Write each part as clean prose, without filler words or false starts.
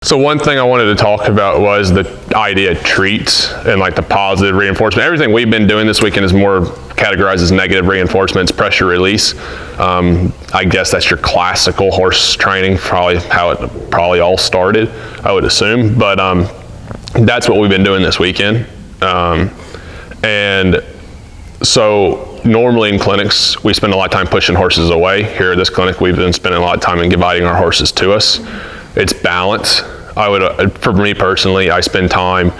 So one thing I wanted to talk about was the idea of treats and like the positive reinforcement. Everything we've been doing this weekend is more categorized as negative reinforcements, pressure release. I guess that's your classical horse training, probably how it probably all started, I would assume. But that's what we've been doing this weekend. And so normally in clinics, we spend a lot of time pushing horses away. Here at this clinic, we've been spending a lot of time inviting our horses to us. It's balance. For me personally, I spend time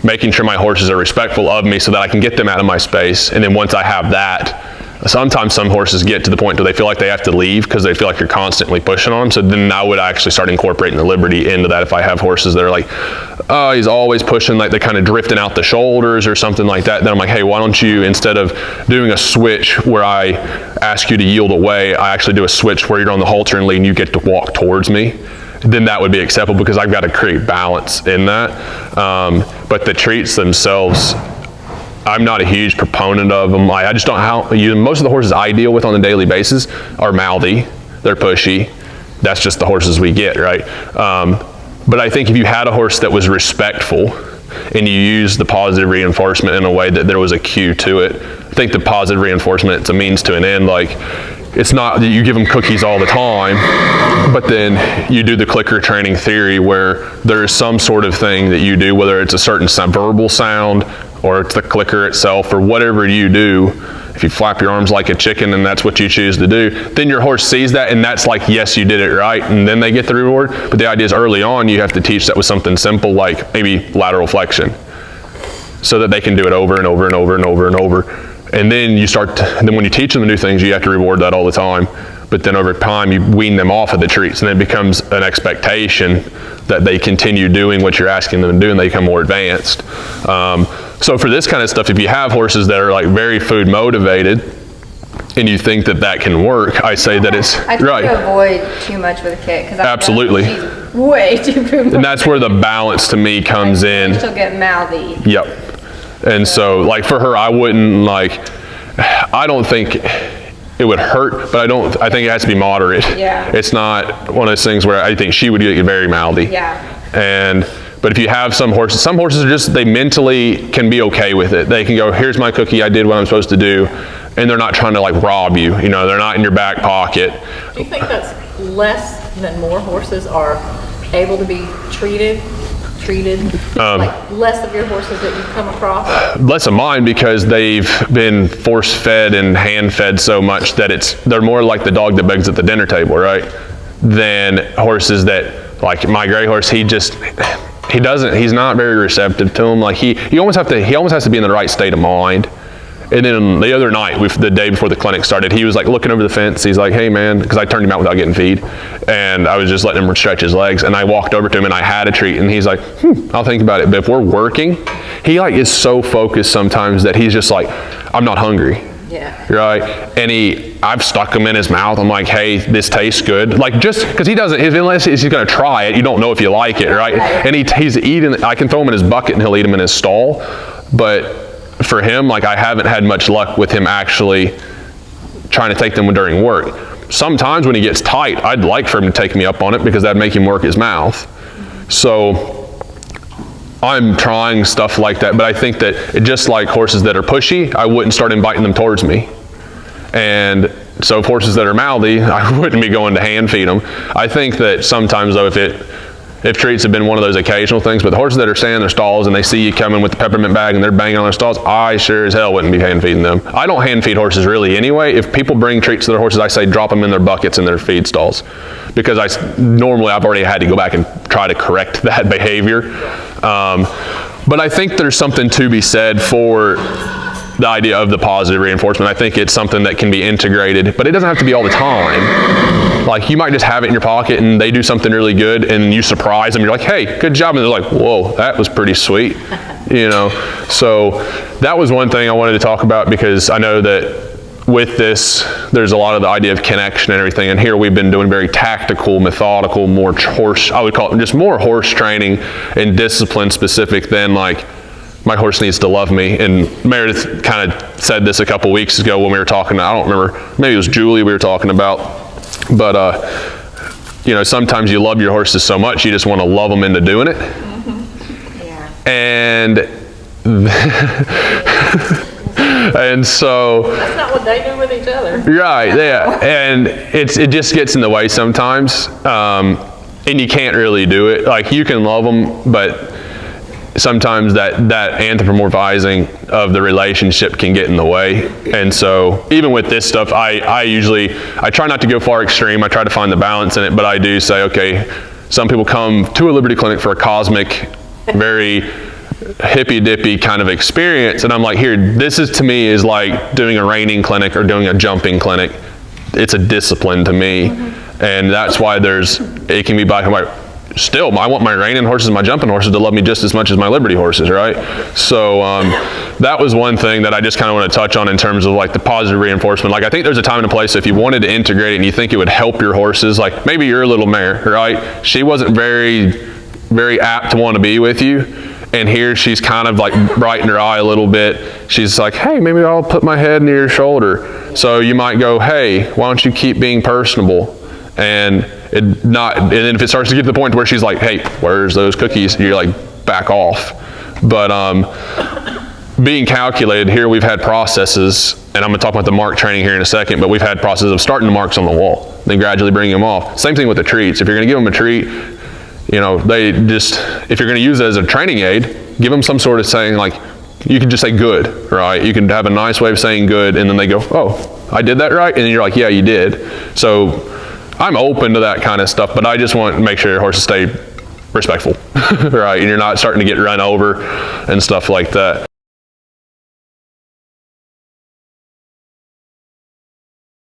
making sure my horses are respectful of me so that I can get them out of my space. And then once I have that, sometimes some horses get to the point where they feel like they have to leave because they feel like you're constantly pushing on them. So then I would actually start incorporating the liberty into that. If I have horses that are like, oh, he's always pushing, like they're kind of drifting out the shoulders or something like that, then I'm like, hey, why don't you, instead of doing a switch where I ask you to yield away, I actually do a switch where you're on the halter and lead and you get to walk towards me. Then that would be acceptable because I've got to create balance in that. But the treats themselves, I'm not a huge proponent of them. I just don't most of the horses I deal with on a daily basis are mouthy, they're pushy. That's just the horses we get, right? But I think if you had a horse that was respectful and you used the positive reinforcement in a way that there was a cue to it, I think the positive reinforcement, it's a means to an end. Like, it's not that you give them cookies all the time, but then you do the clicker training theory where there is some sort of thing that you do, whether it's a certain verbal sound or it's the clicker itself or whatever you do. If you flap your arms like a chicken and that's what you choose to do, then your horse sees that and that's like, yes, you did it right, and then they get the reward. But the idea is early on you have to teach that with something simple like maybe lateral flexion so that they can do it over and over and over and over and over. And then then when you teach them the new things, you have to reward that all the time. But then over time, you wean them off of the treats, and it becomes an expectation that they continue doing what you're asking them to do, and they become more advanced. So for this kind of stuff, if you have horses that are like very food motivated, and you think that that can work, I say that it's I try to avoid too much with a kick because absolutely she's way too food motivated. And that's where the balance to me comes in. She'll get mouthy. Yep. And so, like for her, I wouldn't I don't think it would hurt, but I think it has to be moderate. Yeah. It's not one of those things where I think she would get very mouthy. Yeah. But if you have some horses are just, they mentally can be okay with it. They can go, here's my cookie, I did what I'm supposed to do. And they're not trying to like rob you. You know, they're not in your back pocket. Do you think that's less than more horses are able to be treated? Like less of your horses that you come across? Less of mine because they've been force-fed and hand-fed so much that they're more like the dog that begs at the dinner table, right? Than horses that, like my gray horse, he's not very receptive to them. Like he almost has to be in the right state of mind. And then the other night, the day before the clinic started, he was like looking over the fence. He's like, hey man, because I turned him out without getting feed. And I was just letting him stretch his legs. And I walked over to him and I had a treat. And he's like, I'll think about it. But if we're working, he like is so focused sometimes that he's just like, I'm not hungry. Yeah. Right? And I've stuck him in his mouth. I'm like, hey, this tastes good. Like just, because he doesn't, unless he's going to try it, you don't know if you like it, right? And he's eating, I can throw him in his bucket and he'll eat him in his stall. But for him, like I haven't had much luck with him actually trying to take them during work. Sometimes when he gets tight, I'd like for him to take me up on it because that'd make him work his mouth. So I'm trying stuff like that, but I think that just like horses that are pushy, I wouldn't start inviting them towards me. And so horses that are mouthy, I wouldn't be going to hand feed them. I think that sometimes though, if treats have been one of those occasional things, but the horses that are staying in their stalls and they see you coming with the peppermint bag and they're banging on their stalls, I sure as hell wouldn't be hand feeding them. I don't hand feed horses really anyway. If people bring treats to their horses, I say drop them in their buckets in their feed stalls. Because normally I've already had to go back and try to correct that behavior. But I think there's something to be said for the idea of the positive reinforcement. I think it's something that can be integrated, but it doesn't have to be all the time. Like you might just have it in your pocket and they do something really good and you surprise them. You're like, hey, good job. And they're like, whoa, that was pretty sweet. You know, so that was one thing I wanted to talk about because I know that with this, there's a lot of the idea of connection and everything. And here we've been doing very tactical, methodical, more horse, I would call it just more horse training and discipline specific than like, my horse needs to love me. And Meredith kind of said this a couple weeks ago when we were talking, I don't remember, maybe it was Julie we were talking about, but you know, sometimes you love your horses so much, you just want to love them into doing it. Yeah. And, and so. That's not what they do with each other. Right, yeah, and it just gets in the way sometimes, and you can't really do it. Like, you can love them, but sometimes that anthropomorphizing of the relationship can get in the way. And so even with this stuff, I try not to go far extreme. I try to find the balance in it, but I do say, okay, some people come to a Liberty Clinic for a cosmic, very hippy-dippy kind of experience, and I'm like, here, this is to me is like doing a reining clinic or doing a jumping clinic. It's a discipline to me, and that's why it can be black and white. Still, I want my reining horses and my jumping horses to love me just as much as my Liberty horses, right? So that was one thing that I just kind of want to touch on in terms of like the positive reinforcement. Like, I think there's a time and a place if you wanted to integrate it and you think it would help your horses, like maybe your little mare, right? She wasn't very, very apt to want to be with you. And here she's kind of like brightened her eye a little bit. She's like, hey, maybe I'll put my head near your shoulder. So you might go, hey, why don't you keep being personable? And then if it starts to get to the point where she's like, hey, where's those cookies? You're like, back off. But being calculated, here we've had processes, and I'm gonna talk about the mark training here in a second, but we've had processes of starting the marks on the wall, then gradually bringing them off. Same thing with the treats. If you're gonna give them a treat, you know, if you're gonna use it as a training aid, give them some sort of saying, like, you can just say good, right? You can have a nice way of saying good, and then they go, oh, I did that right? And then you're like, yeah, you did. So I'm open to that kind of stuff, but I just want to make sure your horses stay respectful, right? And you're not starting to get run over and stuff like that.